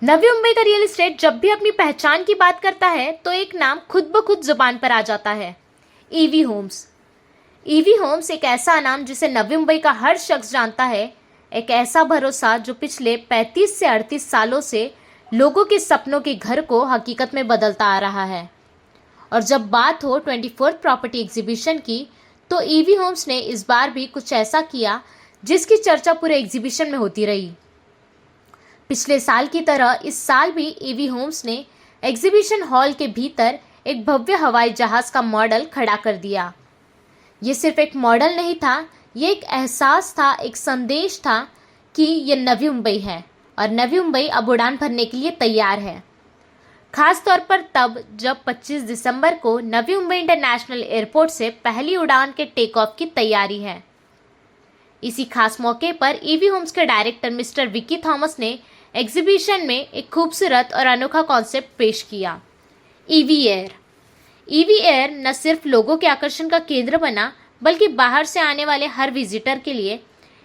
नवी मुंबई का real estate जब भी अपनी पहचान की बात करता है तो एक नाम खुद ब खुद जुबान पर आ जाता है, ईवी होम्स। ईवी होम्स एक ऐसा नाम जिसे नवी मुंबई का हर शख्स जानता है, एक ऐसा भरोसा जो पिछले 35 से 38 सालों से लोगों के सपनों के घर को हकीकत में बदलता आ रहा है। और जब बात हो 24th प्रॉपर्टी एग्जीबिशन की, तो ईवी होम्स ने इस बार भी कुछ ऐसा किया जिसकी चर्चा पूरे एग्जीबिशन में होती रही। पिछले साल की तरह इस साल भी ईवी होम्स ने एग्जीबिशन हॉल के भीतर एक भव्य हवाई जहाज का मॉडल खड़ा कर दिया। ये सिर्फ एक मॉडल नहीं था, ये एक एहसास था, एक संदेश था कि ये नवी मुंबई है और नवी मुंबई अब उड़ान भरने के लिए तैयार है। खास तौर पर तब जब 25 दिसंबर को नवी मुंबई इंटरनेशनल एयरपोर्ट से पहली उड़ान के टेक ऑफ की तैयारी है। इसी खास मौके पर ईवी होम्स के डायरेक्टर मिस्टर विक्की थॉमस ने एग्जीबिशन में एक खूबसूरत और अनोखा कॉन्सेप्ट पेश किया, ईवी एयर। ईवी एयर न सिर्फ लोगों के आकर्षण का केंद्र बना, बल्कि बाहर से आने वाले हर विजिटर के लिए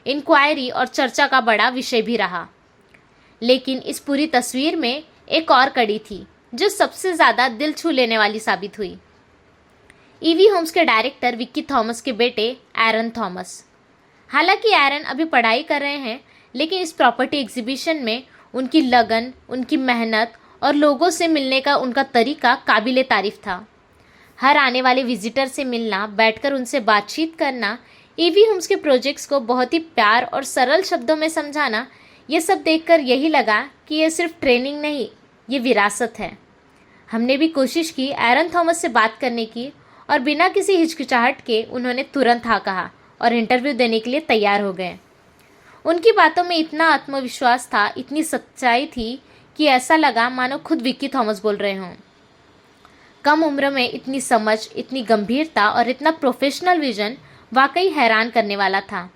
इंक्वायरी और चर्चा का बड़ा विषय भी रहा। लेकिन इस पूरी तस्वीर में एक और कड़ी थी जो सबसे ज़्यादा दिल छू लेने वाली साबित हुई। ईवी होम्स के डायरेक्टर विक्की थॉमस के बेटे एरन थॉमस। हालांकि एरन अभी पढ़ाई कर रहे हैं, लेकिन इस प्रॉपर्टी एग्जीबिशन में उनकी लगन, उनकी मेहनत और लोगों से मिलने का उनका तरीका काबिले तारीफ था। हर आने वाले विजिटर से मिलना, बैठकर उनसे बातचीत करना, ईवी होम्स के प्रोजेक्ट्स को बहुत ही प्यार और सरल शब्दों में समझाना, ये सब देखकर यही लगा कि ये सिर्फ ट्रेनिंग नहीं, ये विरासत है। हमने भी कोशिश की एरन थॉमस से बात करने की और बिना किसी हिचकिचाहट के उन्होंने तुरंत हाँ कहा और इंटरव्यू देने के लिए तैयार हो गए। उनकी बातों में इतना आत्मविश्वास था, इतनी सच्चाई थी कि ऐसा लगा मानो खुद विक्की थॉमस बोल रहे हों। कम उम्र में इतनी समझ, इतनी गंभीरता और इतना प्रोफेशनल विजन वाकई हैरान करने वाला था।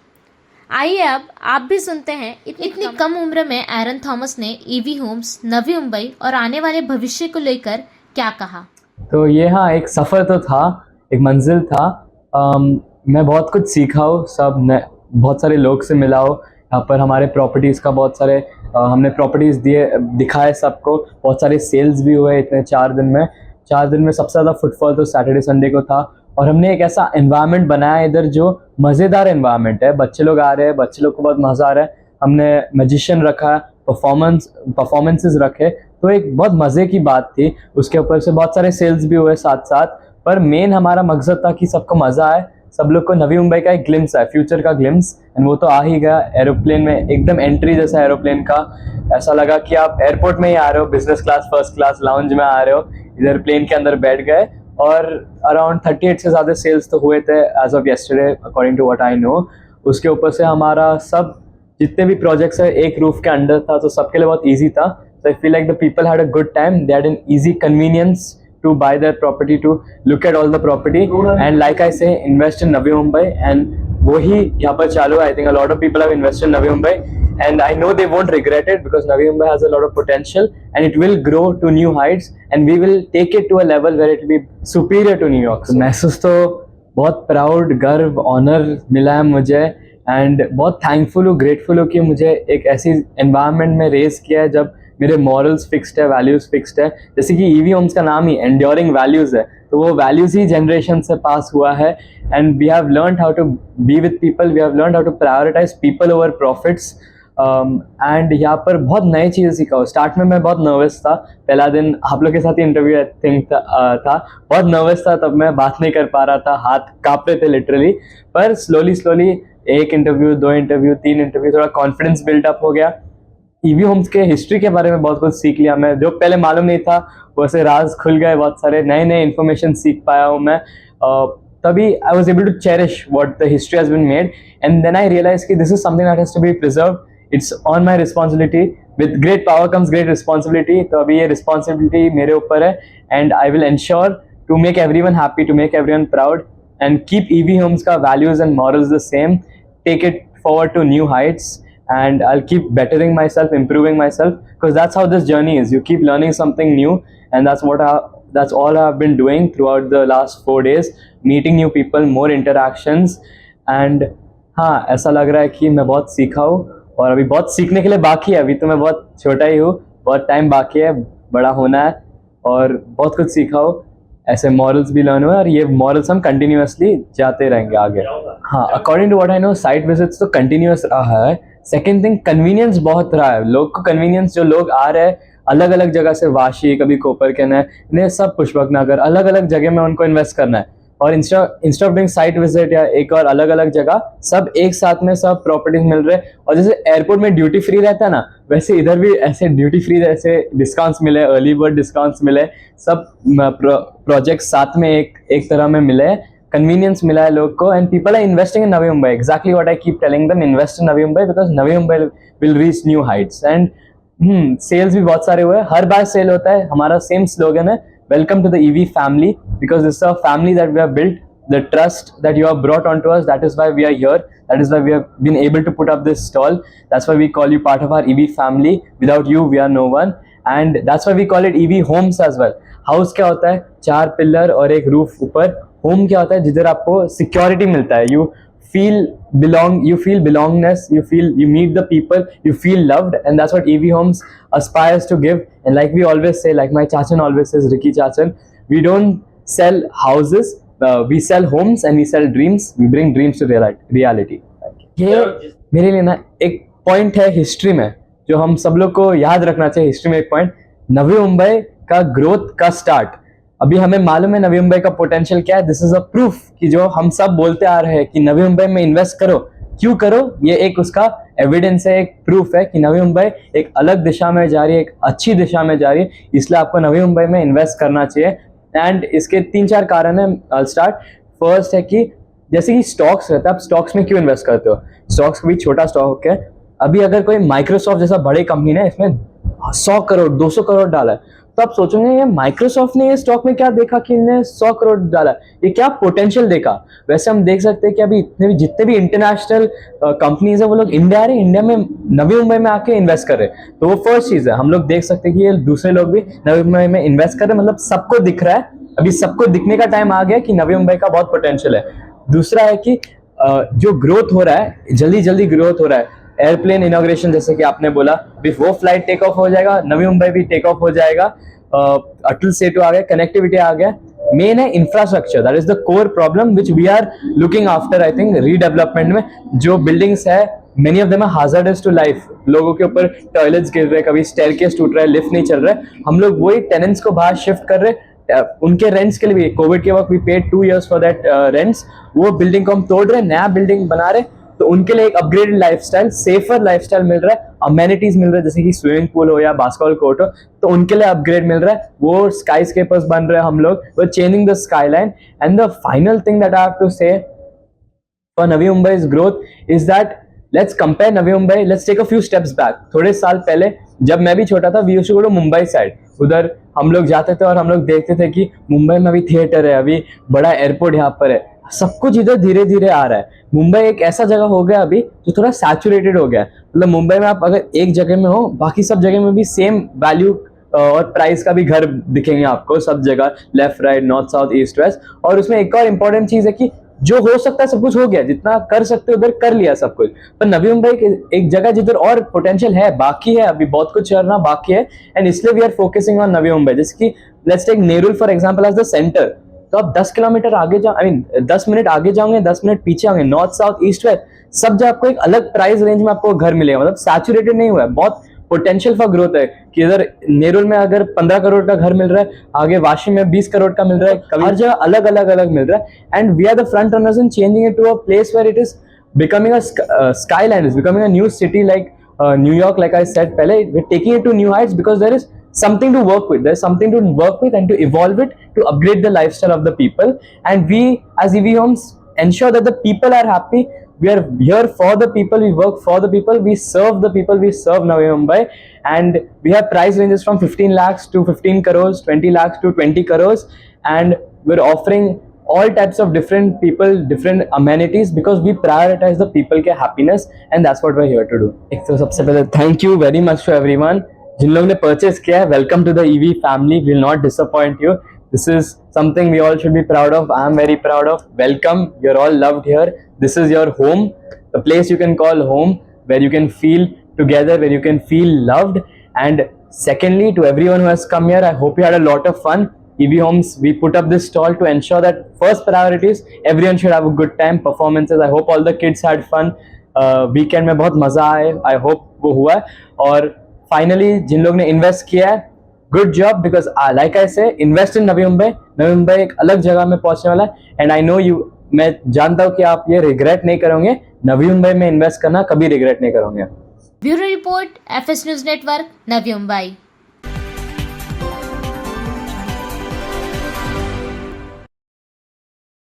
आइए अब आप भी सुनते हैं इतनी कम उम्र में एरन थॉमस ने ईवी होम्स, नवी मुंबई और आने वाले भविष्य को लेकर क्या कहा। तो ये हाँ, एक सफ़र तो था, एक मंजिल था। मैं बहुत कुछ सीखा हूँ, बहुत सारे लोग से मिला हूँ। यहाँ पर हमारे प्रॉपर्टीज़ का बहुत सारे हमने प्रॉपर्टीज़ दिखाए सबको। बहुत सारे सेल्स भी हुए इतने 4 दिन में सबसे ज़्यादा फुटफॉल तो सैटरडे संडे को था। और हमने एक ऐसा एनवायरनमेंट बनाया इधर जो मज़ेदार एनवायरनमेंट है। बच्चे लोग आ रहे हैं, बच्चे लोग को बहुत मज़ा आ रहा है। हमने मैजिशियन रखा, परफॉर्मेंसेस रखे, तो एक बहुत मज़े की बात थी। उसके ऊपर से बहुत सारे सेल्स भी हुए साथ साथ। पर मेन हमारा मकसद था कि सबको मज़ा आए, सब लोग को नवी मुंबई का एक ग्लिम्स आए, फ्यूचर का ग्लिम्स। एंड वो तो आ ही गया। एरोप्लेन में एकदम एंट्री जैसा एरोप्लेन का, ऐसा लगा कि आप एयरपोर्ट में ही आ रहे हो, business class, first class lounge में आ रहे हो। इधर प्लेन के अंदर बैठ गए और अराउंड 38 से ज़्यादा सेल्स तो हुए थे as of yesterday, according to what I know. उसके ऊपर से हमारा सब जितने भी प्रोजेक्ट्स है एक रूफ के अंडर था, तो सबके लिए बहुत ईजी था। So I feel like the people had a good time. They had an easy convenience to buy their property, to look at all the property, and like I say, invest in Navi Mumbai. And वही यहाँ पर चालू है। I think a lot of people have invested in Navi Mumbai, and I know they won't regret it because Navi Mumbai has a lot of potential, and it will grow to new heights, and we will take it to a level where it will be superior to New York. So महसूस तो बहुत proud, गर्व, honour मिला है मुझे, and बहुत thankful हूँ, grateful हूँ कि मुझे एक ऐसी एनवायरनमेंट में रेज किया है जब मेरे मॉरल्स फिक्स्ड है, वैल्यूज़ फिक्स्ड है। जैसे कि ईवी होम्स का नाम ही एंड्योरिंग वैल्यूज़ है, तो वो वैल्यूज़ ही जनरेशन से पास हुआ है। And we have learned how to be with people, we have learned how to prioritise people over profits. And यहाँ पर बहुत नई चीज़ें सीखा हूँ। स्टार्ट में मैं बहुत नर्वस था, पहला दिन आप लोग के साथ ही इंटरव्यू आई थिंक था, बहुत नर्वस था, तब मैं बात नहीं कर पा रहा था, हाथ काँप रहे थे लिटरली। पर स्लोली एक इंटरव्यू, 2 इंटरव्यू, 3 इंटरव्यू, थोड़ा कॉन्फिडेंस बिल्डअप हो गया। ईवी होम्स के हिस्ट्री के बारे में बहुत कुछ सीख लिया मैं, जो पहले मालूम नहीं था। वैसे राज खुल गए, बहुत सारे नए इन्फॉर्मेशन सीख पाया हूँ मैं। तभी I was able to cherish what the history has been made, and then I realize कि this is something that has to be preserve. It's on my responsibility, with great power comes great responsibility. तो अभी ये responsibility मेरे ऊपर है, and I will ensure to make everyone happy, to make everyone proud, and keep EV homes का values and morals the same, take it forward to new heights, and I'll keep bettering myself, improving myself, because that's how this journey is. You keep learning something new, and that's all I've been doing throughout the last 4 days, meeting new people, more interactions, and हाँ, ऐसा लग रहा है कि मैं बहुत सीखा हूँ और अभी बहुत सीखने के लिए बाकी है। अभी तो मैं बहुत छोटा ही हूँ, बहुत टाइम बाकी है, बड़ा होना है और बहुत कुछ सीखा हो, ऐसे मॉरल्स भी लर्न हुए और ये मॉरल्स हम कंटिन्यूअसली जाते रहेंगे आगे। हाँ, according to what I know site visits तो कंटिन्यूअस रहा है। सेकेंड थिंग, कन्वीनियंस बहुत रहा है। लोग को कन्वीनियंस, जो लोग आ रहे हैं अलग अलग जगह से, वाशी, कभी कोपरकेन है, इन्हें सब पुष्पक नगर, अलग अलग जगह में उनको इन्वेस्ट करना है। और instead of doing site visit या एक और अलग अलग जगह, सब एक साथ में सब प्रॉपर्टीज मिल रहे हैं। और जैसे एयरपोर्ट में ड्यूटी फ्री रहता है ना, वैसे इधर भी ऐसे ड्यूटी फ्री जैसे डिस्काउंट्स मिले, अर्ली बर्ड डिस्काउंट्स मिले, सब प्रोजेक्ट साथ में एक तरह में मिले, कन्वीनियंस मिला है लोग को, and people are investing in Navi Mumbai. Exactly what I keep telling them, invest in Navi Mumbai because Navi Mumbai will reach new heights. And sales भी बहुत सारे हुए, हर बार सेल होता है। हमारा सेम स्लोगन है, welcome to the EV family, because this is a family that we have built, the trust that you have brought onto us, that is why we are here, that is why we have been able to put up this stall, that's why we call you part of our EV family, without you we are no one, and that's why we call it EV homes as well। House क्या होता है? 4 pillar और एक roof ऊपर। Home क्या होता है? जिधर आपको सिक्योरिटी मिलता है, you feel belongness, you meet the people, you feel loved, and that's what EV Homes aspires to give. And like we always say, like my Chachan always says, Ricky Chachan, we don't sell houses, we sell homes and we sell dreams, we bring dreams to reality। ये मेरे लिए ना एक point है history में जो हम सब लोग को याद रखना चाहिए। हिस्ट्री में एक पॉइंट, नवी मुंबई का ग्रोथ का स्टार्ट, अभी हमें मालूम है नवी मुंबई का पोटेंशियल क्या है। दिस इज अ प्रूफ कि जो हम सब बोलते आ रहे हैं कि नवी मुंबई में इन्वेस्ट करो, क्यों करो, ये एक उसका एविडेंस है, एक प्रूफ है कि नवी मुंबई एक अलग दिशा में जा रही है, एक अच्छी दिशा में जा रही है, इसलिए आपको नवी मुंबई में इन्वेस्ट करना चाहिए। एंड इसके 3-4 कारण है। I start. फर्स्ट है कि जैसे कि स्टॉक्स रहता है, आप स्टॉक्स में क्यों इन्वेस्ट करते हो? स्टॉक्स भी छोटा स्टॉक है। अभी अगर कोई माइक्रोसॉफ्ट जैसा बड़ी कंपनी ने इसमें 100 करोड़ 200 करोड़ डाला है, तो आप सोचोगे ये माइक्रोसॉफ्ट ने ये स्टॉक में क्या देखा कि इन्हें 100 करोड़ डाला, ये क्या पोटेंशियल देखा। वैसे हम देख सकते हैं कि अभी जितने भी इंटरनेशनल कंपनीज है वो लोग इंडिया आ रहे, इंडिया में नवी मुंबई में आके इन्वेस्ट कर रहे हैं। तो वो फर्स्ट चीज है। हम लोग देख सकते हैं कि ये दूसरे लोग भी नवी मुंबई में इन्वेस्ट कर रहे हैं, मतलब सबको दिख रहा है, अभी सबको दिखने का टाइम आ गया कि नवी मुंबई का बहुत पोटेंशियल है। दूसरा है कि जो ग्रोथ हो रहा है, जल्दी जल्दी ग्रोथ हो रहा है। एयरप्लेन इनॉग्रेशन जैसे कि आपने बोला, भी वो फ्लाइट टेक ऑफ हो जाएगा, नवी मुंबई भी टेक ऑफ हो जाएगा, अटल सेतु आ गया, कनेक्टिविटी आ गया। मेन है infrastructure, that is the core problem which we are looking after. I think redevelopment में जो बिल्डिंग्स है, many of them are hazardous to life. लोगों के ऊपर टॉयलेट्स गिर रहे, कभी स्टेयरकेस टूट रहा है, लिफ्ट नहीं चल रहा है। हम लोग वही टेनेंट्स को बाहर शिफ्ट कर रहे, उनके रेंट्स के लिए भी। कोविड के वक्त we paid 2 years for that rents. वो बिल्डिंग को हम तोड़ रहे, नया बिल्डिंग बना रहे, तो उनके लिए एक अपग्रेडेड लाइफस्टाइल, सेफर लाइफस्टाइल मिल रहा है। अमेनिटीज मिल रहा है, जैसे कि स्विमिंग पूल हो या बास्केटबॉल कोर्ट हो, तो उनके लिए अपग्रेड मिल रहा है। वो स्काई स्केपर्स बन रहे हैं हम लोग, वो changing the skyline. And the final thing that I have to say for Navi Mumbai's growth is that let's compare Navi Mumbai, let's take a few steps back. थोड़े साल पहले जब मैं भी छोटा था, we used to go to Mumbai side, उधर हम लोग जाते थे और हम लोग देखते थे कि मुंबई में अभी थिएटर है, अभी बड़ा एयरपोर्ट यहाँ पर है, सब कुछ इधर धीरे धीरे आ रहा है। मुंबई एक ऐसा जगह हो गया अभी जो थोड़ा सैचुरेटेड हो गया है। मतलब मुंबई में आप अगर एक जगह में हो, बाकी सब जगह में भी सेम वैल्यू और प्राइस का भी घर दिखेंगे आपको सब जगह, left right north south east west. और उसमें एक और इम्पोर्टेंट चीज है कि जो हो सकता है सब कुछ हो गया, जितना कर सकते हो उधर कर लिया सब कुछ। पर नवी मुंबई एक जगह जिधर और पोटेंशियल है, बाकी है, अभी बहुत कुछ करना बाकी है, एंड इसलिए we are focusing on Navi Mumbai. जैसे कि let's take Nerul for example as the centre. तो आप 10 किलोमीटर आगे जाओ, आई मीन 10 मिनट आगे जाओगे, 10 मिनट पीछे आओगे, नॉर्थ साउथ ईस्ट वेस्ट सब जगह आपको एक अलग प्राइस रेंज में आपको घर मिलेगा। मतलब सैचुरेटेड नहीं हुआ है, बहुत पोटेंशियल फॉर ग्रोथ है कि इधर नेरुल में अगर 15 करोड़ का घर मिल रहा है, आगे वाशी में 20 करोड़ का मिल रहा है, हर जगह अलग अलग अलग मिल रहा है। And we are the front runners in changing it to a place where it is becoming a skyline, is becoming a new city like New York, like I said pehle. We're taking it to new heights because there is something to work with. There's something to work with and to evolve it, to upgrade the lifestyle of the people. And we as EV Homes ensure that the people are happy. We are here for the people, we work for the people, we serve the people, we serve Navi Mumbai. And we have price ranges from 15 lakhs to 15 crores, 20 lakhs to 20 crores. And we're offering all types of different people, different amenities, because we prioritize the people के happiness, and that's what we're here to do. एक तो सबसे पहले thank you very much to everyone जिन लोगों ने purchase किया है। Welcome to the EV family, will not disappoint you. This is something we all should be proud of. I am very proud of. Welcome, you're all loved here. This is your home, the place you can call home, where you can feel together, where you can feel loved. And Secondly, to everyone who has come here, I hope you had a lot of fun. EV Homes, we put up this stall to ensure that first priority is everyone should have a good time. Performances, I hope all the kids had fun. Weekend में बहुत मजा आए, I hope वो हुआ है. और finally जिन लोग ने इन्वेस्ट किया है, good job, because like I से इन्वेस्ट इन नवी मुंबई. नवी मुंबई एक अलग जगह में पहुंचने वाला है, एंड आई नो यू, मैं जानता हूँ कि आप ये रिग्रेट नहीं करोगे. नवी मुंबई में इन्वेस्ट करना कभी रिग्रेट नहीं करोगे. Bureau report, FS news network, Navi Mumbai.